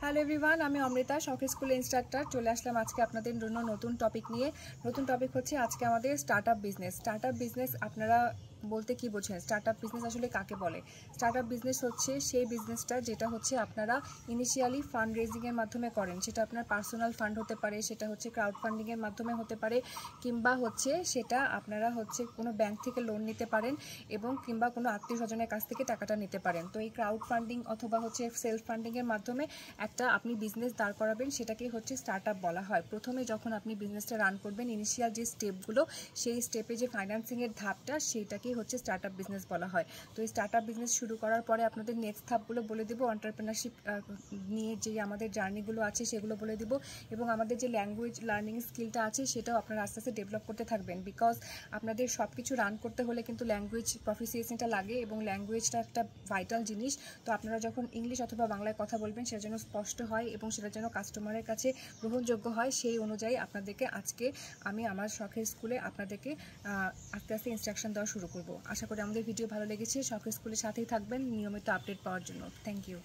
Hello everyone, আমি অমৃতা, শখের স্কুলে ইনস্ট্রাক্টর। চলে আসলাম আজকে আপনাদের জন্য নতুন টপিক নিয়ে। নতুন টপিক হচ্ছে আজকে আমাদের স্টার্টআপ বিজনেস। স্টার্টআপ বিজনেস আপনারা বলতে কি বোঝেন? স্টার্টআপ বিজনেস আসলে কাকে বলে? স্টার্টআপ বিজনেস হচ্ছে সেই বিজনেসটা যেটা হচ্ছে আপনারা ইনিশিয়ালি ফান্ড রেজিংয়ের মাধ্যমে করেন। সেটা আপনার পার্সোনাল ফান্ড হতে পারে, সেটা হচ্ছে ক্রাউড ফান্ডিংয়ের মাধ্যমে হতে পারে, কিংবা হচ্ছে সেটা আপনারা হচ্ছে কোনো ব্যাংক থেকে লোন নিতে পারেন এবং কিংবা কোনো আত্মীয় স্বজনের কাছ থেকে টাকাটা নিতে পারেন। তো এই ক্রাউড ফান্ডিং অথবা হচ্ছে সেলফ ফান্ডিংয়ের মাধ্যমে একটা আপনি বিজনেস দাঁড় করাবেন, সেটাকে হচ্ছে স্টার্টআপ বলা হয়। প্রথমে যখন আপনি বিজনেসটা রান করবেন, ইনিশিয়াল যে স্টেপগুলো, সেই স্টেপে যে ফাইন্যান্সিংয়ের ধাপটা, সেইটাকেই হচ্ছে স্টার্টআপ বিজনেস বলা হয়। তো এই স্টার্টআপ বিজনেস শুরু করার পরে আপনাদের নেক্সট ধাপগুলো বলে দেবো, এন্টারপ্রেনারশিপ নিয়ে যে আমাদের জার্নিগুলো আছে সেগুলো বলে দেবো, এবং আমাদের যে ল্যাঙ্গুয়েজ লার্নিং স্কিলটা আছে সেটাও আপনারা আস্তে আস্তে ডেভেলপ করতে থাকবেন। বিকজ আপনাদের সব কিছু রান করতে হলে কিন্তু ল্যাঙ্গুয়েজ প্রফিসিয়েন্সিটা লাগে, এবং ল্যাঙ্গুয়েজটা একটা ভাইটাল জিনিস। তো আপনারা যখন ইংলিশ অথবা বাংলায় কথা বলবেন সেটা যেন স্পষ্ট হয় এবং সেটা যেন কাস্টমারের কাছে গ্রহণযোগ্য হয়, সেই অনুযায়ী আপনাদেরকে আজকে আমি আমার শখের স্কুলে আপনাদেরকে আস্তে আস্তে ইনস্ট্রাকশন দেওয়া শুরু করব। আশা করি আমাদের ভিডিও ভালো লেগেছে। শখের স্কুলের সাথেই থাকবেন নিয়মিত আপডেট পাওয়ার জন্য। Thank you.